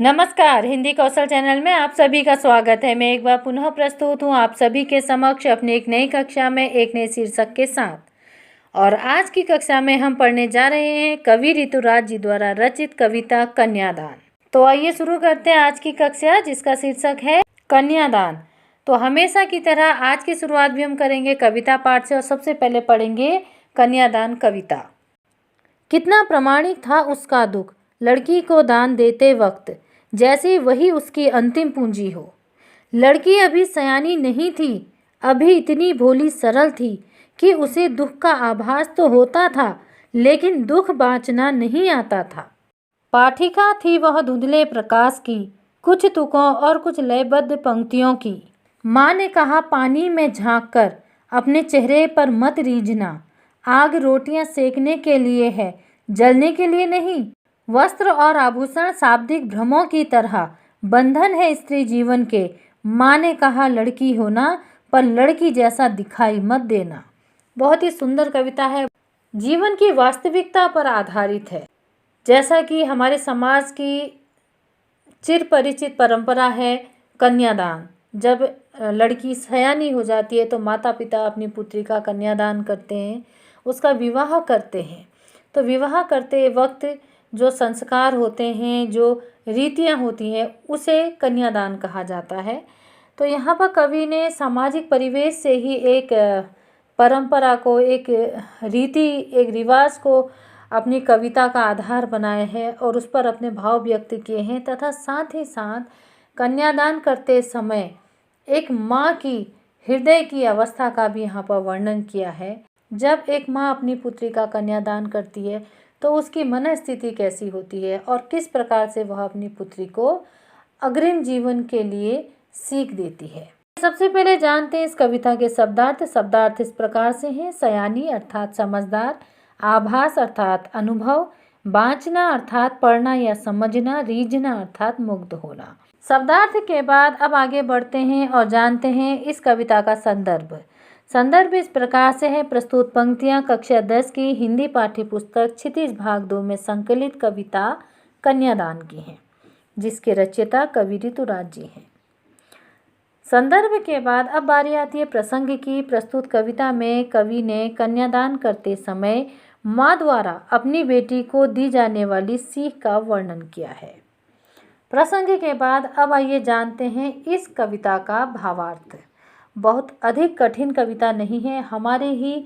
नमस्कार, हिंदी कौशल चैनल में आप सभी का स्वागत है। मैं एक बार पुनः प्रस्तुत हूँ आप सभी के समक्ष अपनी एक नई कक्षा में एक नए शीर्षक के साथ। और आज की कक्षा में हम पढ़ने जा रहे हैं कवि ऋतुराज जी द्वारा रचित कविता कन्यादान। तो आइए शुरू करते हैं आज की कक्षा, जिसका शीर्षक है कन्यादान। तो हमेशा की तरह आज की शुरुआत भी हम करेंगे कविता पाठ से और सबसे पहले पढ़ेंगे कन्यादान कविता। कितना प्रामाणिक था उसका दुख, लड़की को दान देते वक्त, जैसे वही उसकी अंतिम पूंजी हो। लड़की अभी सयानी नहीं थी, अभी इतनी भोली सरल थी कि उसे दुख का आभास तो होता था, लेकिन दुख बाँचना नहीं आता था। पाठिका थी वह धुंधले प्रकाश की, कुछ तुकों और कुछ लयबद्ध पंक्तियों की। माँ ने कहा, पानी में झाँक कर अपने चेहरे पर मत रीझना, आग रोटियां सेकने के लिए है, जलने के लिए नहीं। वस्त्र और आभूषण शाब्दिक भ्रमों की तरह बंधन है स्त्री जीवन के। माँ ने कहा, लड़की होना पर लड़की जैसा दिखाई मत देना। बहुत ही सुंदर कविता है, जीवन की वास्तविकता पर आधारित है। जैसा कि हमारे समाज की चिर परिचित परंपरा है कन्यादान। जब लड़की सयानी हो जाती है तो माता पिता अपनी पुत्री का कन्यादान करते हैं, उसका विवाह करते हैं। तो विवाह करते वक्त जो संस्कार होते हैं, जो रीतियाँ होती हैं, उसे कन्यादान कहा जाता है। तो यहाँ पर कवि ने सामाजिक परिवेश से ही एक परंपरा को, एक रीति, एक रिवाज को अपनी कविता का आधार बनाया है और उस पर अपने भाव व्यक्त किए हैं। तथा साथ ही साथ कन्यादान करते समय एक माँ की हृदय की अवस्था का भी यहाँ पर वर्णन किया है। जब एक माँ अपनी पुत्री का कन्यादान करती है तो उसकी मनस्थिति कैसी होती है और किस प्रकार से वह अपनी पुत्री को अग्रिम जीवन के लिए सीख देती है। सबसे पहले जानते हैं इस कविता के शब्दार्थ। शब्दार्थ इस प्रकार से हैं, सयानी अर्थात समझदार, आभास अर्थात अनुभव, बाँचना अर्थात पढ़ना या समझना, रीझना अर्थात मुग्ध होना। शब्दार्थ के बाद अब आगे बढ़ते हैं और जानते हैं इस कविता का संदर्भ। संदर्भ इस प्रकार से है, प्रस्तुत पंक्तियां कक्षा 10 की हिंदी पाठ्य पुस्तक क्षितिज भाग 2 में संकलित कविता कन्यादान की हैं, जिसके रचयिता कवि ऋतुराज जी हैं। संदर्भ के बाद अब बारी आती है प्रसंग की। प्रस्तुत कविता में कवि ने कन्यादान करते समय माँ द्वारा अपनी बेटी को दी जाने वाली सीख का वर्णन किया है। प्रसंग के बाद अब आइए जानते हैं इस कविता का भावार्थ। बहुत अधिक कठिन कविता नहीं है, हमारे ही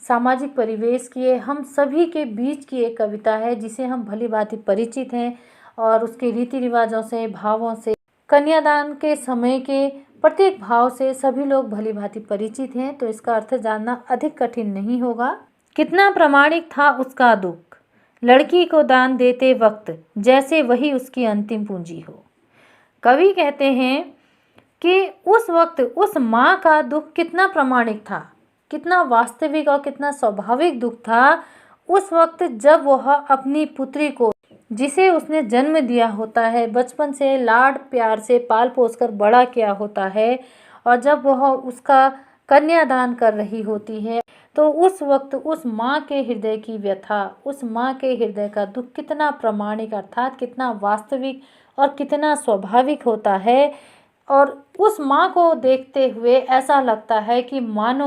सामाजिक परिवेश की, हम सभी के बीच की एक कविता है जिसे हम भली भांति परिचित हैं और उसके रीति रिवाजों से, भावों से, कन्यादान के समय के प्रत्येक भाव से सभी लोग भली भांति परिचित हैं। तो इसका अर्थ जानना अधिक कठिन नहीं होगा। कितना प्रामाणिक था उसका दुख, लड़की को दान देते वक्त, जैसे वही उसकी अंतिम पूंजी हो। कवि कहते हैं कि उस वक्त उस माँ का दुख कितना प्रामाणिक था, कितना वास्तविक और कितना स्वाभाविक दुख था। उस वक्त जब वह अपनी पुत्री को, जिसे उसने जन्म दिया होता है, बचपन से लाड प्यार से पाल पोस कर बड़ा किया होता है, और जब वह उसका कन्यादान कर रही होती है, तो उस वक्त उस माँ के हृदय की व्यथा, उस माँ के हृदय का दुख कितना प्रामाणिक अर्थात कितना वास्तविक और कितना स्वाभाविक होता है। और उस माँ को देखते हुए ऐसा लगता है कि मानो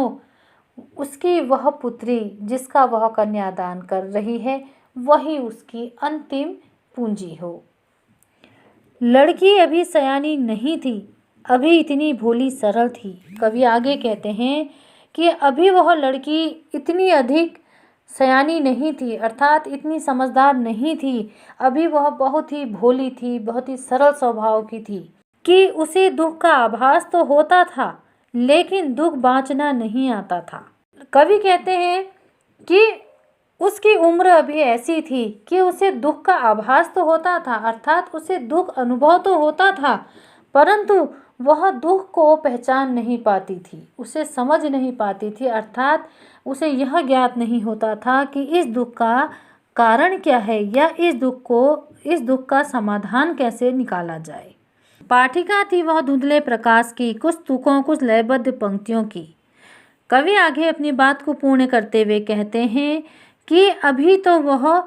उसकी वह पुत्री जिसका वह कन्यादान कर रही है वही उसकी अंतिम पूंजी हो। लड़की अभी सयानी नहीं थी, अभी इतनी भोली सरल थी। कवि आगे कहते हैं कि अभी वह लड़की इतनी अधिक सयानी नहीं थी, अर्थात इतनी समझदार नहीं थी। अभी वह बहुत ही भोली थी, बहुत ही सरल स्वभाव की थी कि उसे दुख का आभास तो होता था, लेकिन दुख बाँचना नहीं आता था। कवि कहते हैं कि उसकी उम्र अभी ऐसी थी कि उसे दुख का आभास तो होता था, अर्थात उसे दुख अनुभव तो होता था, परंतु वह दुख को पहचान नहीं पाती थी, उसे समझ नहीं पाती थी, अर्थात उसे यह ज्ञात नहीं होता था कि इस दुख का कारण क्या है या इस दुख का समाधान कैसे निकाला जाए। पाठिका थी वह धुंधले प्रकाश की, कुछ तुकों कुछ लयबद्ध पंक्तियों की। कवि आगे अपनी बात को पूर्ण करते हुए कहते हैं कि अभी तो वह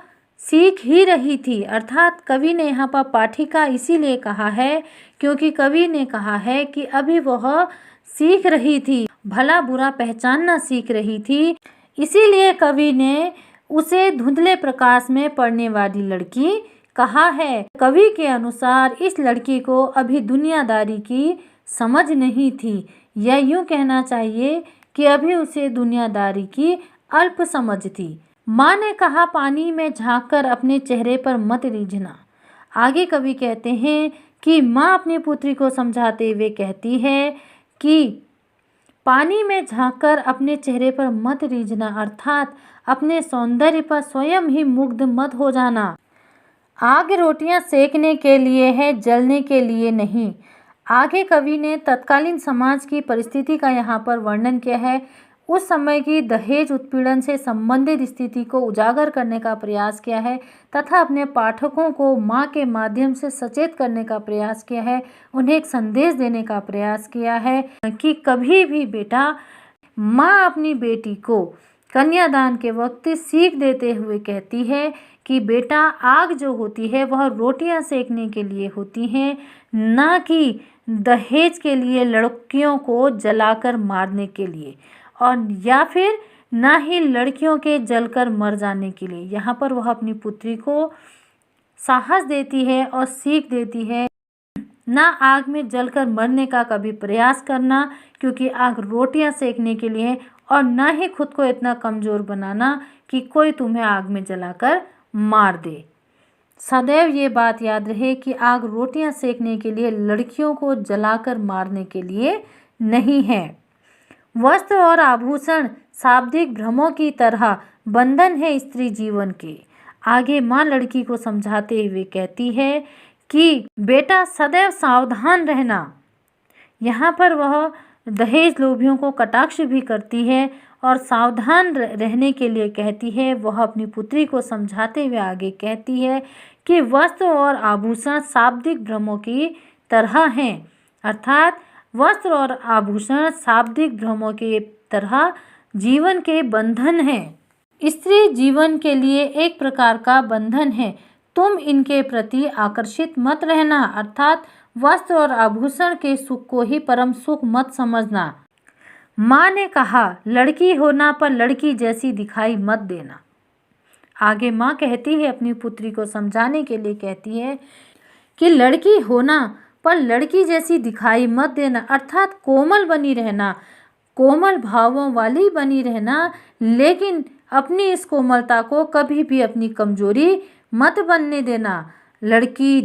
सीख ही रही थी। अर्थात कवि ने यहाँ पर पाठिका इसीलिए कहा है क्योंकि कवि ने कहा है कि अभी वह सीख रही थी, भला बुरा पहचानना सीख रही थी। इसीलिए कवि ने उसे धुंधले प्रकाश में पड़ने वाली लड़की कहा है। कवि के अनुसार इस लड़की को अभी दुनियादारी की समझ नहीं थी, या यूं कहना चाहिए कि अभी उसे दुनियादारी की अल्प समझ थी। माँ ने कहा, पानी में झांककर अपने चेहरे पर मत रीझना। आगे कवि कहते हैं कि माँ अपनी पुत्री को समझाते हुए कहती है कि पानी में झांककर अपने चेहरे पर मत रीझना, अर्थात अपने सौंदर्य पर स्वयं ही मुग्ध मत हो जाना। आग रोटियां सेकने के लिए है, जलने के लिए नहीं। आगे कवि ने तत्कालीन समाज की परिस्थिति का यहाँ पर वर्णन किया है। उस समय की दहेज उत्पीड़न से संबंधित स्थिति को उजागर करने का प्रयास किया है तथा अपने पाठकों को माँ के माध्यम से सचेत करने का प्रयास किया है, उन्हें एक संदेश देने का प्रयास किया है कि कभी भी बेटा, माँ अपनी बेटी को कन्यादान के वक्त सीख देते हुए कहती है कि बेटा, आग जो होती है वह रोटियां सेकने के लिए होती हैं, ना कि दहेज के लिए, लड़कियों को जलाकर मारने के लिए, और या फिर ना ही लड़कियों के जलकर मर जाने के लिए। यहाँ पर वह अपनी पुत्री को साहस देती है और सीख देती है, ना आग में जलकर मरने का कभी प्रयास करना, क्योंकि आग रोटियां सेकने के लिए है, और ना ही खुद को इतना कमज़ोर बनाना कि कोई तुम्हें आग में जलाकर मार दे। सदैव ये बात याद रहे कि आग रोटियां सेकने के लिए, लड़कियों को जलाकर मारने के लिए नहीं है। वस्त्र और आभूषण शाब्दिक भ्रमों की तरह बंधन है स्त्री जीवन के। आगे माँ लड़की को समझाते हुए कहती है कि बेटा, सदैव सावधान रहना। यहाँ पर वह दहेज लोभियों को कटाक्ष भी करती है और सावधान रहने के लिए कहती है। वह अपनी पुत्री को समझाते हुए आगे कहती है कि वस्त्र और आभूषण शाब्दिक भ्रमों की तरह हैं, अर्थात वस्त्र और आभूषण शाब्दिक भ्रमों की तरह जीवन के बंधन हैं। स्त्री जीवन के लिए एक प्रकार का बंधन है, तुम इनके प्रति आकर्षित मत रहना, अर्थात वस्त्र और आभूषण के सुख को ही परम सुख मत समझना। माँ ने कहा, लड़की होना पर लड़की जैसी दिखाई मत देना। आगे माँ कहती है, अपनी पुत्री को समझाने के लिए कहती है कि लड़की होना पर लड़की जैसी दिखाई मत देना, अर्थात कोमल बनी रहना, कोमल भावों वाली बनी रहना, लेकिन अपनी इस कोमलता को कभी भी अपनी कमजोरी मत बनने देना। लड़की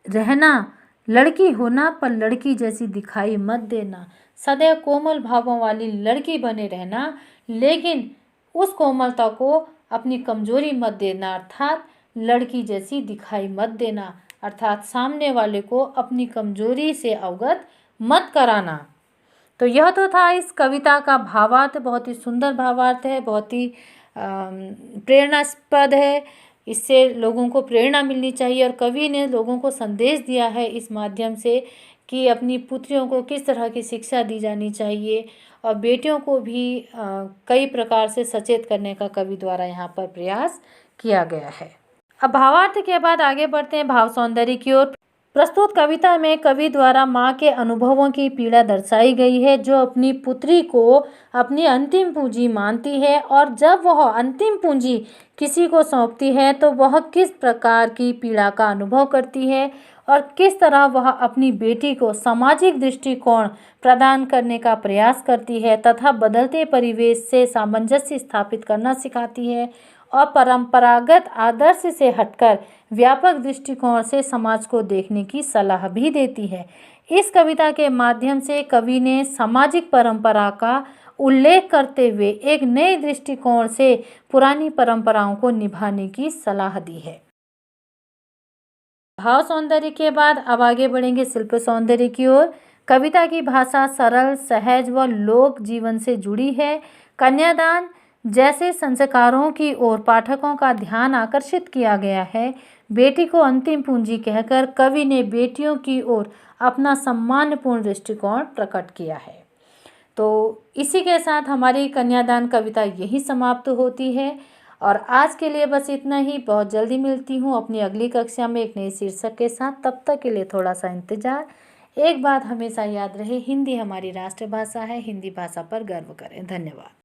रहना, लड़की होना पर लड़की जैसी दिखाई मत देना, सदैव कोमल भावों वाली लड़की बने रहना, लेकिन उस कोमलता को अपनी कमजोरी मत देना, अर्थात लड़की जैसी दिखाई मत देना, अर्थात सामने वाले को अपनी कमजोरी से अवगत मत कराना। तो यह तो था इस कविता का भावार्थ। बहुत ही सुंदर भावार्थ है, बहुत ही प्रेरणास्पद है। इससे लोगों को प्रेरणा मिलनी चाहिए, और कवि ने लोगों को संदेश दिया है इस माध्यम से कि अपनी पुत्रियों को किस तरह की शिक्षा दी जानी चाहिए, और बेटियों को भी कई प्रकार से सचेत करने का कवि द्वारा यहाँ पर प्रयास किया गया है। अब भावार्थ के बाद आगे बढ़ते हैं भाव सौंदर्य की ओर। प्रस्तुत कविता में कवि द्वारा माँ के अनुभवों की पीड़ा दर्शाई गई है, जो अपनी पुत्री को अपनी अंतिम पूंजी मानती है, और जब वह अंतिम पूंजी किसी को सौंपती है तो वह किस प्रकार की पीड़ा का अनुभव करती है, और किस तरह वह अपनी बेटी को सामाजिक दृष्टिकोण प्रदान करने का प्रयास करती है तथा बदलते परिवेश से सामंजस्य स्थापित करना सिखाती है, और परंपरागत आदर्श से हटकर व्यापक दृष्टिकोण से समाज को देखने की सलाह भी देती है। इस कविता के माध्यम से कवि ने सामाजिक परंपरा का उल्लेख करते हुए एक नए दृष्टिकोण से पुरानी परंपराओं को निभाने की सलाह दी है। भाव सौंदर्य के बाद अब आगे बढ़ेंगे शिल्प सौंदर्य की ओर। कविता की भाषा सरल, सहज व लोक जीवन से जुड़ी है। कन्यादान जैसे संस्कारों की ओर पाठकों का ध्यान आकर्षित किया गया है। बेटी को अंतिम पूंजी कहकर कवि ने बेटियों की ओर अपना सम्मानपूर्ण दृष्टिकोण प्रकट किया है। तो इसी के साथ हमारी कन्यादान कविता यही समाप्त होती है, और आज के लिए बस इतना ही। बहुत जल्दी मिलती हूँ अपनी अगली कक्षा में एक नए शीर्षक के साथ। तब तक के लिए थोड़ा सा इंतज़ार। एक बात हमेशा याद रहे, हिंदी हमारी राष्ट्रभाषा है। हिंदी भाषा पर गर्व करें। धन्यवाद।